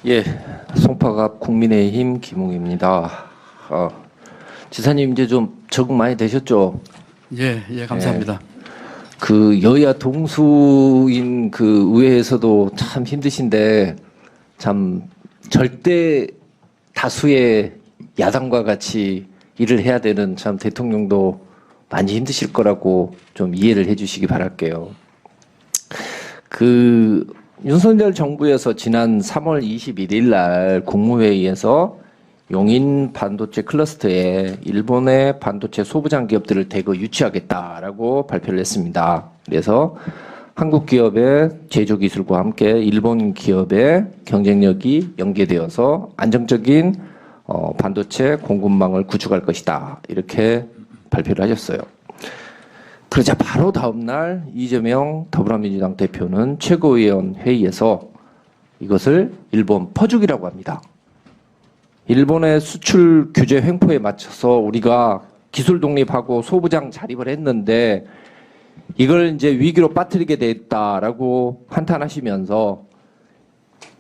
예, 송파갑 국민의힘 김웅입니다. 지사님 이제 좀 적응 많이 되셨죠? 예, 감사합니다. 그 여야 동수인 그 의회에서도 참 힘드신데 참 절대 다수의 야당과 같이 일을 해야 되는 참 대통령도 많이 힘드실 거라고 좀 이해를 해주시기 바랄게요. 그 윤석열 정부에서 지난 3월 21일 날 국무회의에서 용인 반도체 클러스터에 일본의 반도체 소부장 기업들을 대거 유치하겠다라고 발표를 했습니다. 그래서 한국 기업의 제조 기술과 함께 일본 기업의 경쟁력이 연계되어서 안정적인 반도체 공급망을 구축할 것이다. 이렇게 발표를 하셨어요. 그러자 바로 다음날 이재명 더불어민주당 대표는 최고위원 회의에서 이것을 일본 퍼주기라고 합니다. 일본의 수출 규제 횡포에 맞춰서 우리가 기술 독립하고 소부장 자립을 했는데 이걸 이제 위기로 빠뜨리게 됐다라고 한탄하시면서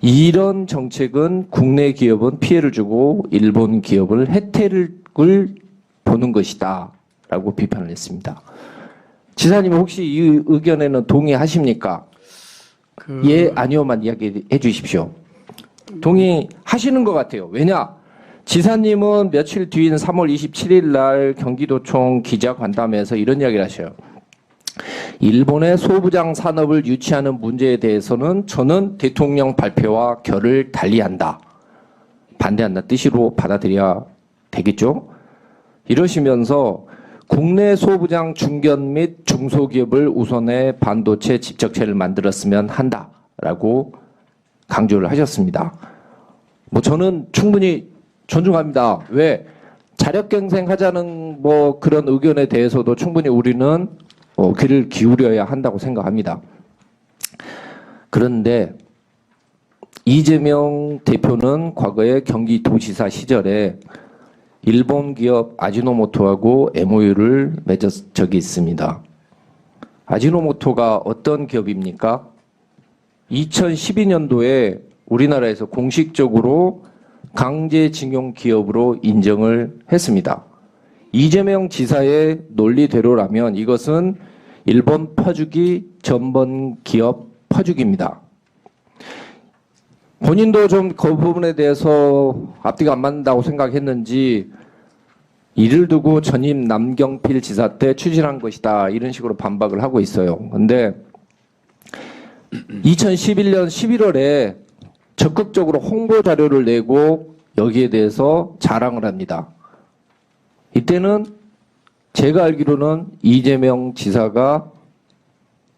이런 정책은 국내 기업은 피해를 주고 일본 기업은 혜택을 보는 것이다 라고 비판을 했습니다. 지사님 혹시 이 의견에는 동의하십니까? 예, 아니요만 이야기해 주십시오. 동의하시는 것 같아요. 왜냐? 지사님은 며칠 뒤인 3월 27일 날 경기도청 기자간담회에서 이런 이야기를 하셔요. 일본의 소부장 산업을 유치하는 문제에 대해서는 저는 대통령 발표와 결을 달리한다. 반대한다 뜻으로 받아들여야 되겠죠? 이러시면서 국내 소부장 중견 및 중소기업을 우선해 반도체 집적체를 만들었으면 한다라고 강조를 하셨습니다. 뭐 저는 충분히 존중합니다. 왜? 자력갱생하자는 뭐 그런 의견에 대해서도 충분히 우리는 귀를 기울여야 한다고 생각합니다. 그런데 이재명 대표는 과거에 경기도지사 시절에 일본 기업 아지노모토하고 MOU를 맺은 적이 있습니다. 아지노모토가 어떤 기업입니까? 2012년도에 우리나라에서 공식적으로 강제징용 기업으로 인정을 했습니다. 이재명 지사의 논리대로라면 이것은 일본 퍼주기 전범 기업 퍼주기입니다. 본인도 좀 그 부분에 대해서 앞뒤가 안 맞는다고 생각했는지 이를 두고 전임 남경필 지사 때 추진한 것이다 이런 식으로 반박을 하고 있어요. 근데 2011년 11월에 적극적으로 홍보 자료를 내고 여기에 대해서 자랑을 합니다. 이때는 제가 알기로는 이재명 지사가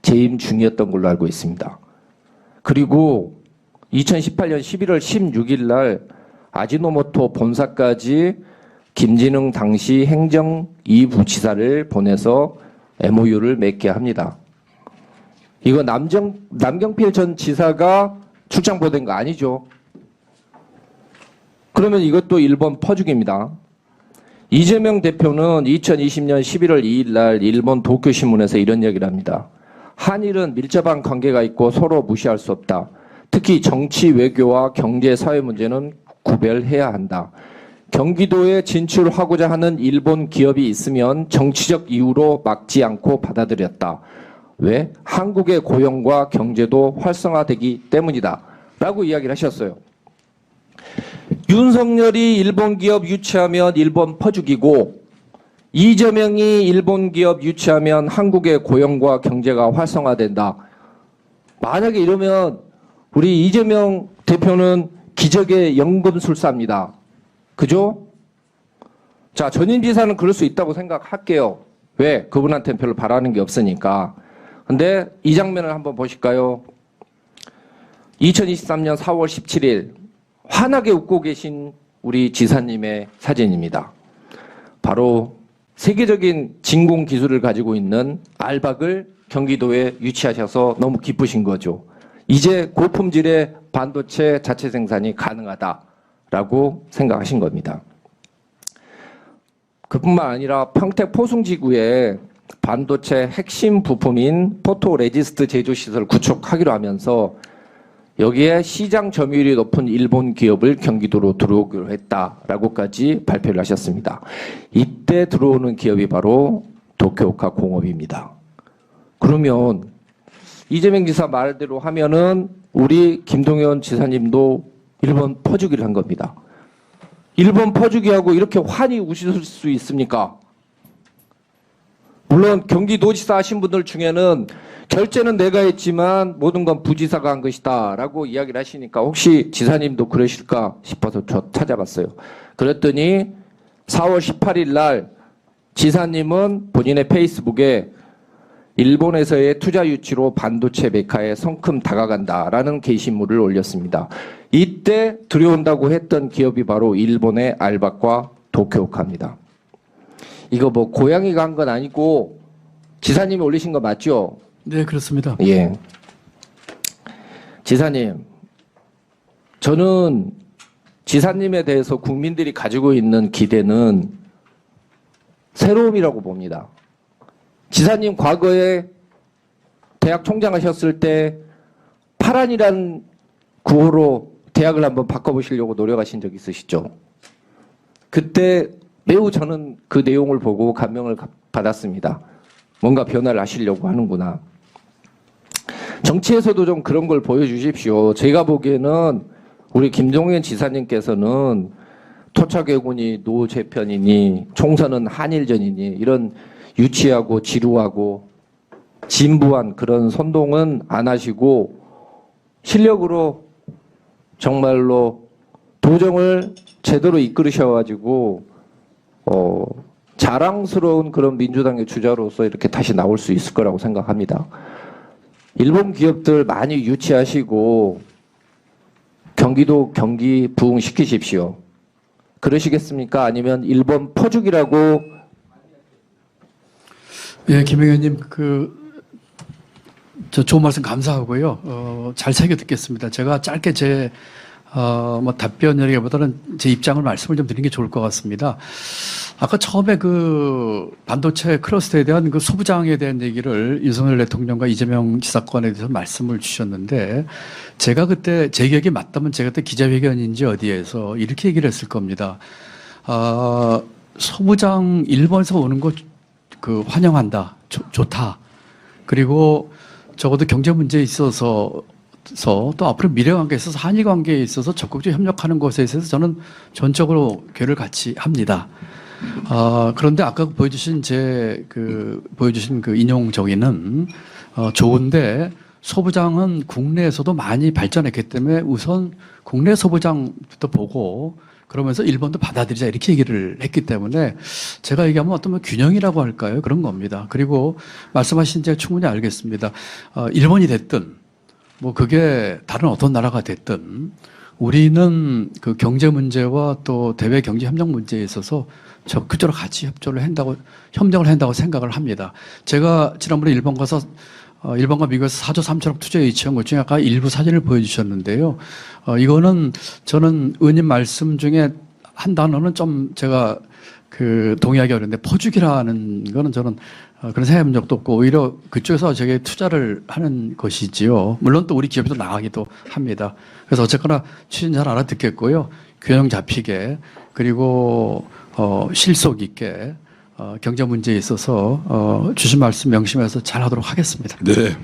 재임 중이었던 걸로 알고 있습니다. 그리고 2018년 11월 16일 날 아지노모토 본사까지 김진흥 당시 행정 2부 지사를 보내서 MOU를 맺게 합니다. 이거 남경필 전 지사가 출장 보낸 거 아니죠? 그러면 이것도 일본 퍼주기입니다. 이재명 대표는 2020년 11월 2일 날 일본 도쿄신문에서 이런 얘기를 합니다. 한일은 밀접한 관계가 있고 서로 무시할 수 없다. 특히 정치, 외교와 경제, 사회 문제는 구별해야 한다. 경기도에 진출하고자 하는 일본 기업이 있으면 정치적 이유로 막지 않고 받아들였다. 왜? 한국의 고용과 경제도 활성화되기 때문이다. 라고 이야기를 하셨어요. 윤석열이 일본 기업 유치하면 일본 퍼주기고 이재명이 일본 기업 유치하면 한국의 고용과 경제가 활성화된다. 만약에 이러면 우리 이재명 대표는 기적의 연금술사입니다. 그죠? 자, 전임 지사는 그럴 수 있다고 생각할게요. 왜? 그분한테는 별로 바라는 게 없으니까. 근데 이 장면을 한번 보실까요? 2023년 4월 17일 환하게 웃고 계신 우리 지사님의 사진입니다. 바로 세계적인 진공 기술을 가지고 있는 알박을 경기도에 유치하셔서 너무 기쁘신 거죠. 이제 고품질의 반도체 자체 생산이 가능하다라고 생각하신 겁니다. 그뿐만 아니라 평택 포승지구에 반도체 핵심 부품인 포토레지스트 제조시설 구축하기로 하면서 여기에 시장 점유율이 높은 일본 기업을 경기도로 들어오기로 했다라고까지 발표를 하셨습니다. 이때 들어오는 기업이 바로 도쿄오카 공업입니다. 그러면 이재명 지사 말대로 하면은 우리 김동연 지사님도 일본 퍼주기를 한 겁니다. 일본 퍼주기하고 이렇게 환히 우실 수 있습니까? 물론 경기도지사 하신 분들 중에는 결제는 내가 했지만 모든 건 부지사가 한 것이다 라고 이야기를 하시니까 혹시 지사님도 그러실까 싶어서 저 찾아봤어요. 그랬더니 4월 18일 날 지사님은 본인의 페이스북에 일본에서의 투자 유치로 반도체 메카에 성큼 다가간다라는 게시물을 올렸습니다. 이때 들여온다고 했던 기업이 바로 일본의 알박과 도쿄오카입니다. 이거 뭐 고양이가 한 건 아니고 지사님이 올리신 거 맞죠? 네, 그렇습니다. 예. 지사님, 저는 지사님에 대해서 국민들이 가지고 있는 기대는 새로움이라고 봅니다. 지사님 과거에 대학 총장 하셨을 때 파란이란 구호로 대학을 한번 바꿔보시려고 노력하신 적 있으시죠? 그때 매우 저는 그 내용을 보고 감명을 받았습니다. 뭔가 변화를 하시려고 하는구나. 정치에서도 좀 그런 걸 보여주십시오. 제가 보기에는 우리 김동연 지사님께서는 토착외군이 노재편이니 총선은 한일전이니 이런 유치하고 지루하고 진부한 그런 선동은 안 하시고 실력으로 정말로 도정을 제대로 이끌으셔가지고 자랑스러운 그런 민주당의 주자로서 이렇게 다시 나올 수 있을 거라고 생각합니다. 일본 기업들 많이 유치하시고 경기도 경기 부흥시키십시오. 그러시겠습니까? 아니면 일본 퍼주기라고? 예, 김 의원님, 저 좋은 말씀 감사하고요. 잘 새겨 듣겠습니다. 제가 짧게 뭐 답변이라기보다는 제 입장을 말씀을 좀 드리는 게 좋을 것 같습니다. 아까 처음에 반도체 클러스터에 대한 소부장에 대한 얘기를 윤석열 대통령과 이재명 지사건에 대해서 말씀을 주셨는데 제가 그때 제 기억이 맞다면 제가 그때 기자회견인지 어디에서 이렇게 얘기를 했을 겁니다. 소부장 일본에서 오는 거 환영한다. 좋다. 그리고 적어도 경제 문제에 있어서 또 앞으로 미래 관계에 있어서 한일 관계에 있어서 적극적으로 협력하는 것에 있어서 저는 전적으로 교류를 같이 합니다. 그런데 아까 보여주신 보여주신 인용 정의는 좋은데 소부장은 국내에서도 많이 발전했기 때문에 우선 국내 소부장부터 보고 그러면서 일본도 받아들이자 이렇게 얘기를 했기 때문에 제가 얘기하면 어떤 균형이라고 할까요? 그런 겁니다. 그리고 말씀하신 제가 충분히 알겠습니다. 일본이 됐든 그게 다른 어떤 나라가 됐든 우리는 경제 문제와 또 대외 경제 협력 문제에 있어서 적극적으로 같이 협력을 한다고 생각을 합니다. 제가 지난번에 일본 가서 일본과 미국에서 4조 3천억 투자에 유치한 것 중에 아까 일부 사진을 보여주셨는데요. 이거는 저는 의원님 말씀 중에 한 단어는 좀 제가 동의하기 어려운데 퍼주기라는 거는 저는 그런 생각해 본 적도 없고 오히려 그쪽에서 제게 투자를 하는 것이지요. 물론 또 우리 기업에도 나가기도 합니다. 그래서 어쨌거나 취지는 잘 알아듣겠고요. 균형 잡히게 그리고 실속 있게 경제 문제에 있어서 주신 말씀 명심해서 잘 하도록 하겠습니다. 네.